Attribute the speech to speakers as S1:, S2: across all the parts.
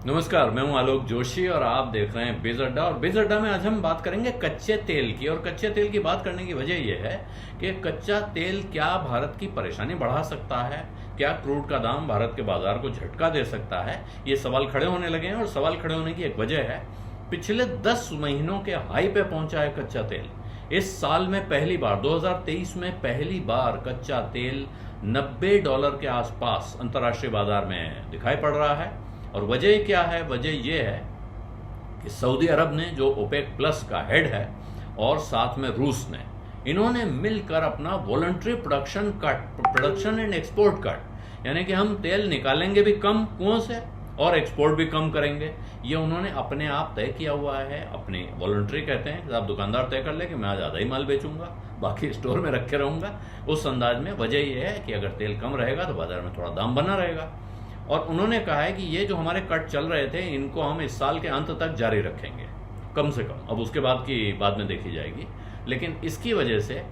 S1: नमस्कार, मैं हूं आलोक जोशी और आप देख रहे हैं बिज अड्डा। और बिज अड्डा में आज हम बात करेंगे कच्चे तेल की। और कच्चे तेल की बात करने की वजह यह है कि कच्चा तेल क्या भारत की परेशानी बढ़ा सकता है, क्या क्रूड का दाम भारत के बाजार को झटका दे सकता है। ये सवाल खड़े होने लगे हैं और सवाल खड़े होने की एक वजह है, पिछले 10 महीनों के हाई पे पहुंचा है कच्चा तेल। इस साल में पहली बार 2023 में पहली बार कच्चा तेल $90 के आसपास अंतर्राष्ट्रीय बाजार में दिखाई पड़ रहा है। और वजह क्या है? वजह यह है कि सऊदी अरब ने, जो ओपेक प्लस का हेड है, और साथ में रूस ने, इन्होंने मिलकर अपना voluntary production and export cut, यानी कि हम तेल निकालेंगे भी कम कुओं से और एक्सपोर्ट भी कम करेंगे, ये उन्होंने अपने आप तय किया हुआ है। अपने वॉलंटरी कहते हैं कि आप दुकानदार तय कर ले कि मैं आज आधा ही माल बेचूंगा, बाकी स्टोर में रखे रहूंगा, उस अंदाज में। वजह यह है कि अगर तेल कम रहेगा तो बाजार में थोड़ा दाम बना रहेगा। और उन्होंने कहा है कि ये जो हमारे कट चल रहे थे, इनको हम इस साल के अंत तक जारी रखेंगे, कम से कम। अब उसके बाद की बाद में देखी जाएगी, लेकिन इसकी वजह से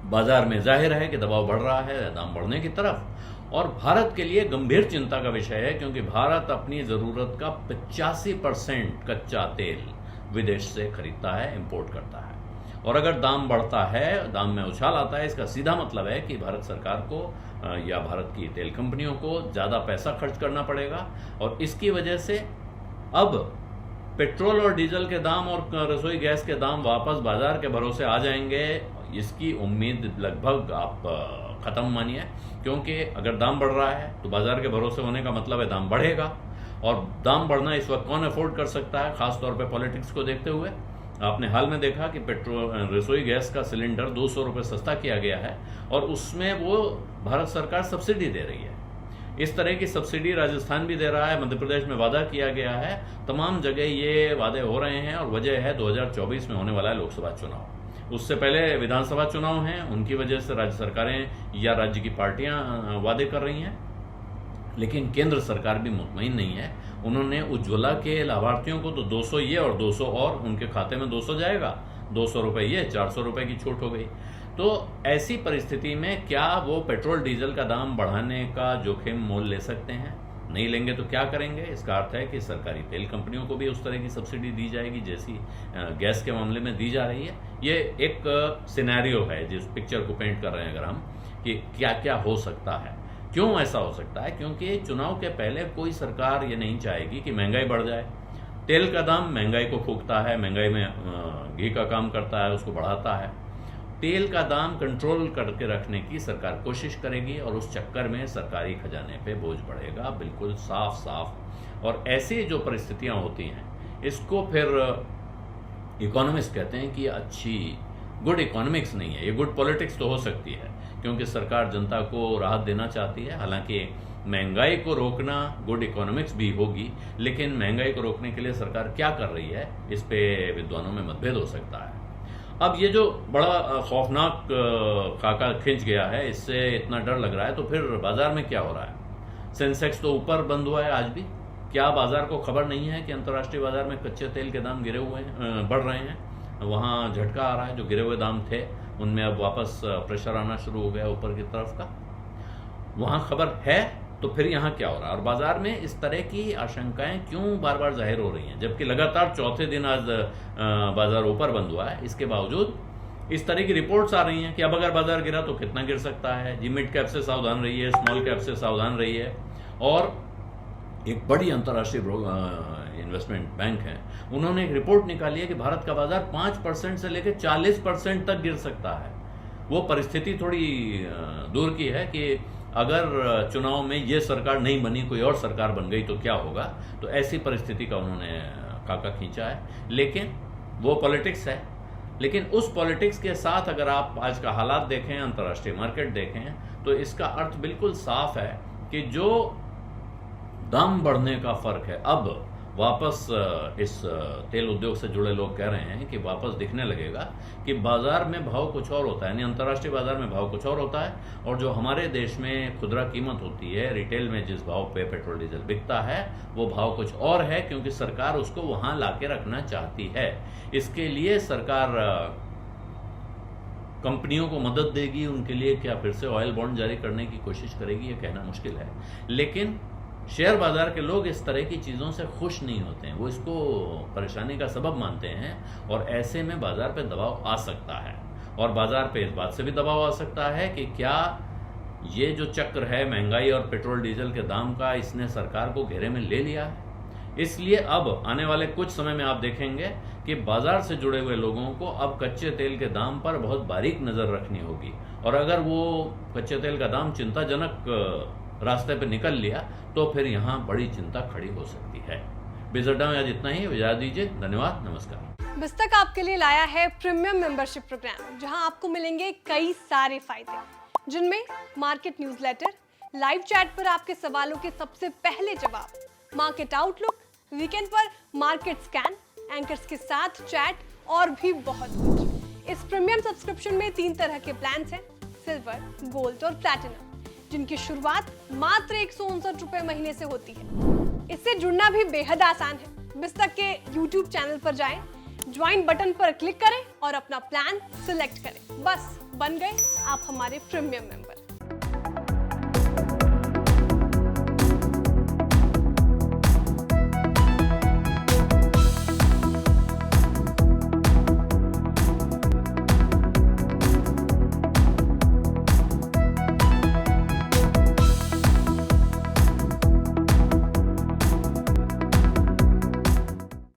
S1: बाजार में जाहिर है कि दबाव बढ़ रहा है दाम बढ़ने की तरफ। और भारत के लिए गंभीर चिंता का विषय है, क्योंकि भारत अपनी जरूरत का 85% कच्चा तेल विदेश से खरीदता है, इंपोर्ट करता है। और अगर दाम बढ़ता है, दाम में उछाल आता है, इसका सीधा मतलब है कि भारत सरकार को या भारत की तेल कंपनियों को ज़्यादा पैसा खर्च करना पड़ेगा। और इसकी वजह से अब पेट्रोल और डीजल के दाम और रसोई गैस के दाम वापस बाजार के भरोसे आ जाएंगे, इसकी उम्मीद लगभग आप ख़त्म मानिए। क्योंकि अगर दाम बढ़ रहा है तो बाजार के भरोसे होने का मतलब है दाम बढ़ेगा। और दाम बढ़ना इस वक्त कौन अफोर्ड कर सकता है, खासतौर पर पॉलिटिक्स को देखते हुए? आपने हाल में देखा कि पेट्रोल रसोई गैस का सिलेंडर 200 रुपये सस्ता किया गया है, और उसमें वो भारत सरकार सब्सिडी दे रही है। इस तरह की सब्सिडी राजस्थान भी दे रहा है, मध्य प्रदेश में वादा किया गया है, तमाम जगह ये वादे हो रहे हैं। और वजह है 2024 में होने वाला है लोकसभा चुनाव। उससे पहले विधानसभा चुनाव हैं, उनकी वजह से राज्य सरकारें या राज्य की पार्टियां वादे कर रही हैं। लेकिन केंद्र सरकार भी मुतमईन नहीं है। उन्होंने उज्ज्वला के लाभार्थियों को तो 200 ये और 200 और उनके खाते में 200 जाएगा, 200 रुपये ये, 400 रुपये की छूट हो गई। तो ऐसी परिस्थिति में क्या वो पेट्रोल डीजल का दाम बढ़ाने का जोखिम मोल ले सकते हैं? नहीं लेंगे तो क्या करेंगे? इसका अर्थ है कि सरकारी तेल कंपनियों को भी उस तरह की सब्सिडी दी जाएगी जैसी गैस के मामले में दी जा रही है। ये एक सिनेरियो है जिस पिक्चर को पेंट कर रहे हैं अगर हम, कि क्या क्या हो सकता है। क्यों ऐसा हो सकता है? क्योंकि चुनाव के पहले कोई सरकार ये नहीं चाहेगी कि महंगाई बढ़ जाए। तेल का दाम महंगाई को फूंकता है, महंगाई में घी का काम करता है, उसको बढ़ाता है। तेल का दाम कंट्रोल करके रखने की सरकार कोशिश करेगी, और उस चक्कर में सरकारी खजाने पे बोझ बढ़ेगा, बिल्कुल साफ साफ। और ऐसी जो परिस्थितियां होती हैं, इसको फिर इकोनॉमिस्ट कहते हैं कि अच्छी गुड इकोनॉमिक्स नहीं है, ये गुड पॉलिटिक्स तो हो सकती है, क्योंकि सरकार जनता को राहत देना चाहती है। हालांकि महंगाई को रोकना गुड इकोनॉमिक्स भी होगी, लेकिन महंगाई को रोकने के लिए सरकार क्या कर रही है, इस पे विद्वानों में मतभेद हो सकता है। अब ये जो बड़ा खौफनाक खाका खिंच गया है, इससे इतना डर लग रहा है, तो फिर बाजार में क्या हो रहा है? सेंसेक्स तो ऊपर बंद हुआ है आज भी। क्या बाजार को खबर नहीं है कि अंतर्राष्ट्रीय बाजार में कच्चे तेल के दाम गिरे हुए हैं, बढ़ रहे हैं? वहाँ झटका आ रहा है, जो गिरे हुए दाम थे उनमें अब वापस प्रेशर आना शुरू हो गया ऊपर की तरफ का। वहाँ खबर है, तो फिर यहाँ क्या हो रहा है? और बाजार में इस तरह की आशंकाएं क्यों बार बार जाहिर हो रही हैं, जबकि लगातार चौथे दिन आज बाजार ऊपर बंद हुआ है। इसके बावजूद इस तरह की रिपोर्ट्स आ रही हैं कि अब अगर बाजार गिरा तो कितना गिर सकता है। जी, मिड कैप से सावधान रहिए, स्मॉल कैप से सावधान रहिए। और एक बड़ी अंतर्राष्ट्रीय इन्वेस्टमेंट बैंक है, उन्होंने एक रिपोर्ट निकाली है कि भारत का बाजार 5% से लेकर 40% तक गिर सकता है। वो परिस्थिति थोड़ी दूर की है कि अगर चुनाव में ये सरकार नहीं बनी, कोई और सरकार बन गई तो क्या होगा। तो ऐसी परिस्थिति का उन्होंने खाका खींचा है। लेकिन वो पॉलिटिक्स है। लेकिन उस पॉलिटिक्स के साथ अगर आप आज का हालात देखें, अंतर्राष्ट्रीय मार्केट देखें, तो इसका अर्थ बिल्कुल साफ है कि जो दाम बढ़ने का फर्क है, अब वापस इस तेल उद्योग से जुड़े लोग कह रहे हैं कि वापस दिखने लगेगा कि बाजार में भाव कुछ और होता है, यानी अंतर्राष्ट्रीय बाजार में भाव कुछ और होता है, और जो हमारे देश में खुदरा कीमत होती है, रिटेल में जिस भाव पे पेट्रोल डीजल बिकता है, वो भाव कुछ और है, क्योंकि सरकार उसको वहां लाके रखना चाहती है। इसके लिए सरकार कंपनियों को मदद देगी, उनके लिए क्या फिर से ऑयल बॉन्ड जारी करने की कोशिश करेगी, ये कहना मुश्किल है। लेकिन शेयर बाजार के लोग इस तरह की चीज़ों से खुश नहीं होते हैं, वो इसको परेशानी का सबब मानते हैं और ऐसे में बाजार पे दबाव आ सकता है। और बाजार पे इस बात से भी दबाव आ सकता है कि क्या ये जो चक्र है महंगाई और पेट्रोल डीजल के दाम का, इसने सरकार को घेरे में ले लिया है। इसलिए अब आने वाले कुछ समय में आप देखेंगे कि बाजार से जुड़े हुए लोगों को अब कच्चे तेल के दाम पर बहुत बारीक नज़र रखनी होगी, और अगर वो कच्चे तेल का दाम चिंताजनक रास्ते पर निकल लिया तो फिर यहाँ बड़ी चिंता खड़ी हो सकती है। बिजअड्डा में आज इतना ही, इजाज़त दीजिए, धन्यवाद, नमस्कार।
S2: बिस्तक आपके लिए लाया है प्रीमियम मेंबरशिप प्रोग्राम, जहां आपको मिलेंगे कई सारे फायदे, जिनमें मार्केट न्यूज़लेटर, लाइव चैट पर आपके सवालों के सबसे पहले जवाब, मार्केट आउटलुक, वीकेंड पर मार्केट स्कैन, एंकर्स के साथ चैट और भी बहुत कुछ। इस प्रीमियम सब्सक्रिप्शन में 3 तरह के प्लान्स हैं, सिल्वर, गोल्ड और प्लैटिनम, जिनकी शुरुआत मात्र 159 रुपए महीने से होती है। इससे जुड़ना भी बेहद आसान है। बिस्तक के YouTube चैनल पर जाएं, ज्वाइन बटन पर क्लिक करें और अपना प्लान सिलेक्ट करें। बस बन गए आप हमारे प्रीमियम मेंबर।